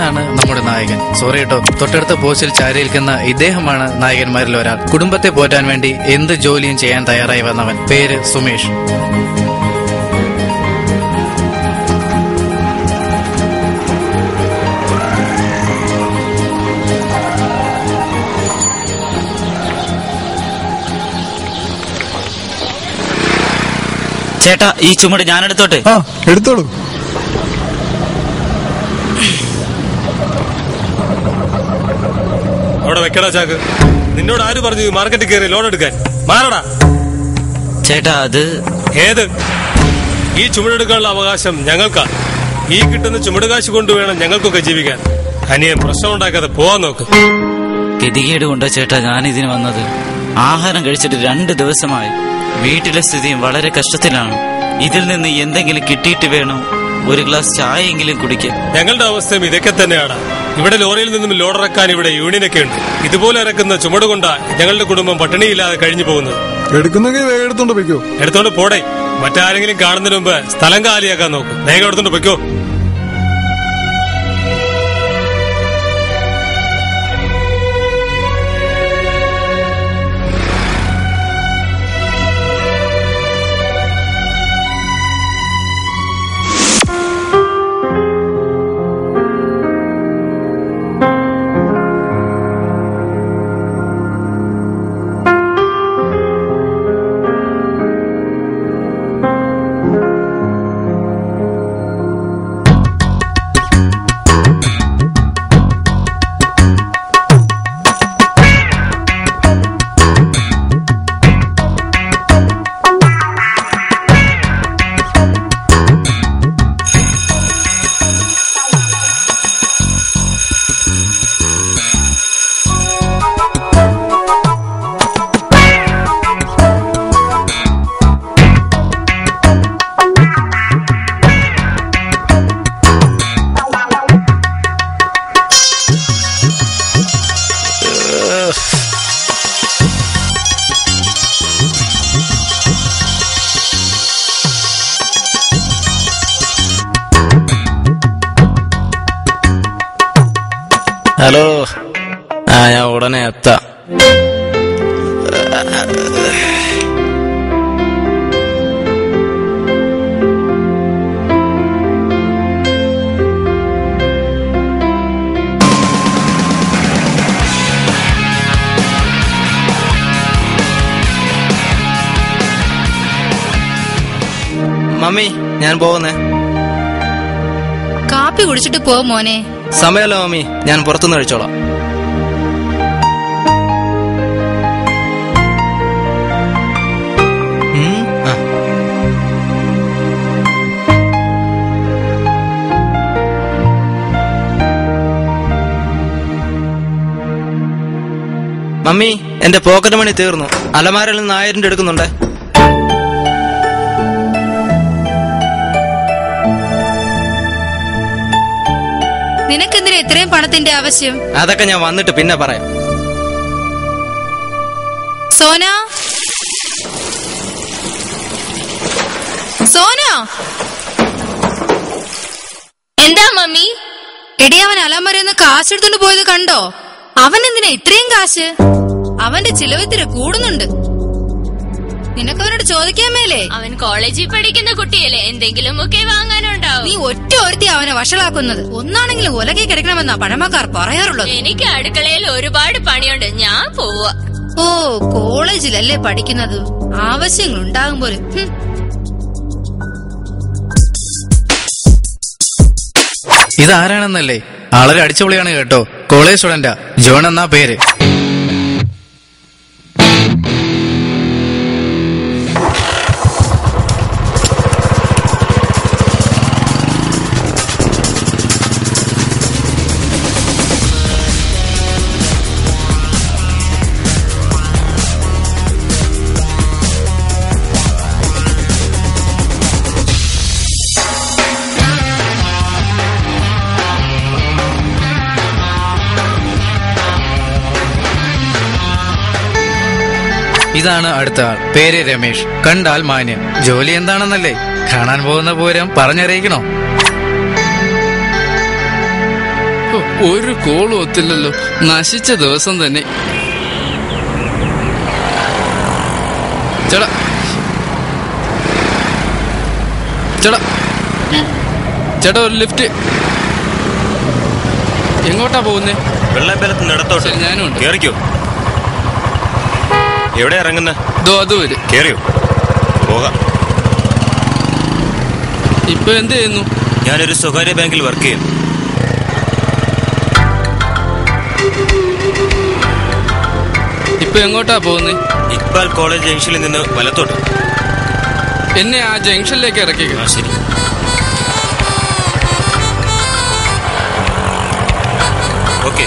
ഇതാണ് നമ്മുടെ നായകൻ. സോറി കേട്ടോ, തൊട്ടടുത്ത പോസ്റ്റിൽ ചാരിയിരിക്കുന്ന ഇദ്ദേഹമാണ് നായകന്മാരിൽ ഒരാൾ. കുടുംബത്തെ പോറ്റാൻ വേണ്ടി എന്ത് ജോലിയും ചെയ്യാൻ തയ്യാറായി വന്നവൻ. പേര് സുമേഷ്. ചേട്ടാ, ഈ ചുമട് ഞാൻ എടുത്തോട്ടെ? എടുത്തോളൂ. അവിടെ വെക്കടാ ചാക്ക്. നിന്നോട് ആര് പറഞ്ഞു മാർക്കറ്റിൽ കയറി ലോൺ എടുക്കാൻ? മാറടാ. ചേട്ടാ, അത് ഏത്? ഈ ചുമടെടുക്കാനുള്ള അവകാശം ഞങ്ങൾക്കാ. ഈ കിട്ടുന്ന ചുമടുകാശ് കൊണ്ടുവേണം ഞങ്ങൾക്കൊക്കെ ജീവിക്കാൻ. അനിയൻ പ്രശ്നം ഉണ്ടാക്കാതെ പോവാൻ നോക്ക്. ഗതികേട് കൊണ്ടോ ചേട്ടാ ഞാൻ ഇതിന് വന്നത്? ആഹാരം കഴിച്ചിട്ട് 2 ദിവസമായി. വീട്ടിലെ സ്ഥിതിയും വളരെ കഷ്ടത്തിലാണ്. ഇതിൽ നിന്ന് എന്തെങ്കിലും കിട്ടിയിട്ട് വേണം ഒരു ഗ്ലാസ് ചായയെങ്കിലും കുടിക്കാൻ. ഞങ്ങളുടെ അവസ്ഥയും ഇതൊക്കെ തന്നെയാണ്. ഇവിടെ ലോറിയിൽ നിന്നും ലോഡ് ഇറക്കാൻ ഇവിടെ യൂണിയനൊക്കെ ഉണ്ട്. ഇതുപോലെ ഇറക്കുന്ന ചുമട് കൊണ്ടാ ഞങ്ങളുടെ കുടുംബം പട്ടിണിയില്ലാതെ കഴിഞ്ഞു പോകുന്നത്. എടുക്കുന്നെങ്കിൽ വേഗം എടുത്തോണ്ട് പൊയ്ക്കോ. എടുത്തോണ്ട് പോടേ. മറ്റാരെങ്കിലും കാണുന്നതിന് മുമ്പ് സ്ഥലം കാലിയാക്കാൻ നോക്കും. വേഗം എടുത്തോണ്ട് പൊയ്ക്കോ. ഹലോ, ഞാൻ ഉടനെ എത്താം. മമ്മി, ഞാൻ പോകുന്നേ. കാപ്പി കുടിച്ചിട്ട് പോ മോനെ. സമയമല്ലോ മമ്മി, ഞാൻ പുറത്തുനിന്ന് കഴിച്ചോളാം. മമ്മി, എന്റെ പോക്കറ്റ് മണി തീർന്നു. അലമാരയിൽ നിന്ന് 1000 എടുക്കുന്നുണ്ട്. നിനക്കെന്തിനാ ഇത്രയും പണത്തിന്റെ ആവശ്യം? അതൊക്കെ ഞാൻ വന്നിട്ട് പിന്നെ പറയാം. സോന, സോന. എന്താ മമ്മി? എടി, അവൻ അലമാരന്ന് കാശ് എടുത്തോണ്ട് പോയത് കണ്ടോ? അവൻ എന്തിനാ ഇത്രയും കാശ്? അവന്റെ ചിലവ് ഇത്തിരി കൂടുന്നുണ്ട്. നിനക്കവനോട് ചോദിക്കാൻ മേലേ? അവൻ കോളേജിൽ പഠിക്കുന്ന കുട്ടിയല്ലേ, എന്തെങ്കിലും ഒക്കെ വാങ്ങാനുണ്ടാവും. നീ ഒറ്റ ഒരുത്തി അവനെ വഷളാക്കുന്നത്. ഒന്നാണെങ്കിലും ഒലകെ കിടക്കണമെന്നാ പഴമക്കാർ പറയാറുള്ളത്. എനിക്ക് അടുക്കളയിൽ ഒരുപാട് പണിയുണ്ട്, ഞാൻ പോവാ. ഓ, കോളേജിലല്ലേ പഠിക്കുന്നത്? ആവശ്യങ്ങൾ ഉണ്ടാകുമ്പോൾ. ഇതാരാണെന്നല്ലേ? വളരെ അടിച്ചുപൊളിയാണ് കേട്ടോ. കോളേജ് സ്റ്റുഡന്റാ, ജോൺ എന്നാ പേര്. ഇതാണ് അടുത്ത ആൾ. പേര് രമേഷ്. കണ്ടാൽ മാന്യൻ. ജോലി എന്താണെന്നല്ലേ? കാണാൻ പോകുന്ന പൂരം പറഞ്ഞറിയിക്കണോ? ഒരു കോളും ഒത്തില്ലല്ലോ. നശിച്ച ദിവസം തന്നെ. ചേട്ടാ ചേട്ടാ ചേട്ടാ ഒരു ലിഫ്റ്റ്. എങ്ങോട്ടാ പോകുന്നേ? വെള്ളമ്പലത്തിന് ഇടത്തോട്ട്. ഞാനും ഉണ്ട്. കേറിക്കോ. എവിടെ ഇറങ്ങുന്ന? അത് വരും. കേറിയോ? പോകാം. ഇപ്പൊ എന്ത് ചെയ്യുന്നു? ഞാനൊരു സ്വകാര്യ ബാങ്കിൽ വർക്ക് ചെയ്യുന്നു. ഇപ്പൊ എങ്ങോട്ടാ പോകുന്നേ? ഇക്ബാൽ കോളേജ് ജംഗ്ഷനിൽ നിന്ന് വലത്തോട്ട്. എന്നെ ആ ജംഗ്ഷനിലേക്ക് ഇറക്കിക്കോ. ശരി. Okay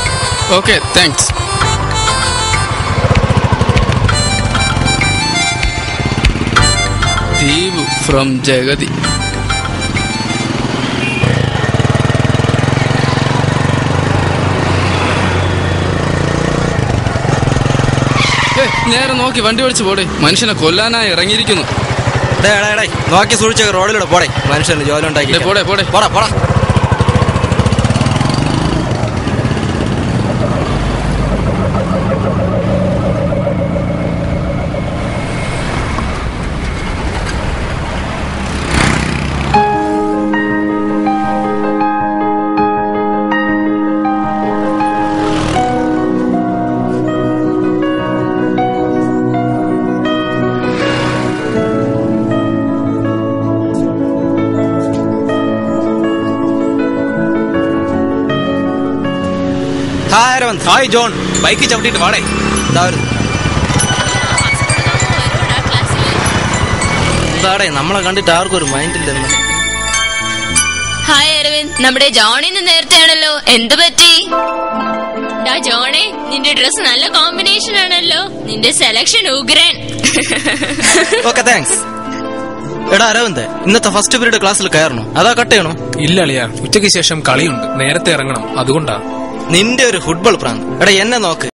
okay, thanks. Deepu from Jagathy. നേരെ നോക്കി വണ്ടി ഓടിച്ചു പോടെ. മനുഷ്യനെ കൊല്ലാനായി ഇറങ്ങിയിരിക്കുന്നു. നോക്കി സൂക്ഷിച്ച റോഡിലൂടെ പോടെ. മനുഷ്യന് ജോലി ഉണ്ടാക്കി പോടെ പോടെ പോടാ പോടാ. ഹായ് ജോൺ, ബൈക്ക് ചവിട്ടിട്ട് വാടേ. എന്താടേ നമ്മളെ കണ്ടിട്ട് ആർക്കും ഒരു മൈൻഡ് ഇല്ലെന്ന്. ഹായ് അരവിന്ദ്, നമ്മുടെ ജോണിന്ന് നേരത്തെയാണല്ലോ. എന്ത് പറ്റി? ജോണേ, നിന്റെ ഡ്രസ് നല്ല കോമ്പിനേഷൻ ആണല്ലോ. നിന്റെ സെലക്ഷൻ ഉഗ്രൻ. Okay, thanks. എടാ അരവിന്ദ്, ഇന്നത്തെ ഫസ്റ്റ് പീരീഡ് ക്ലാസ്സിൽ കയറണോ അതാ കട്ട് ചെയ്യണോ? ഇല്ല അളിയാ, ഉച്ചയ്ക്ക് ശേഷം കളിയുണ്ട്. നേരത്തെ ഇറങ്ങണം, അതുകൊണ്ടാ. നിന്റെ ഒരു ഫുട്ബോൾ പ്രാന്ത്. എടാ എന്നെ നോക്ക്,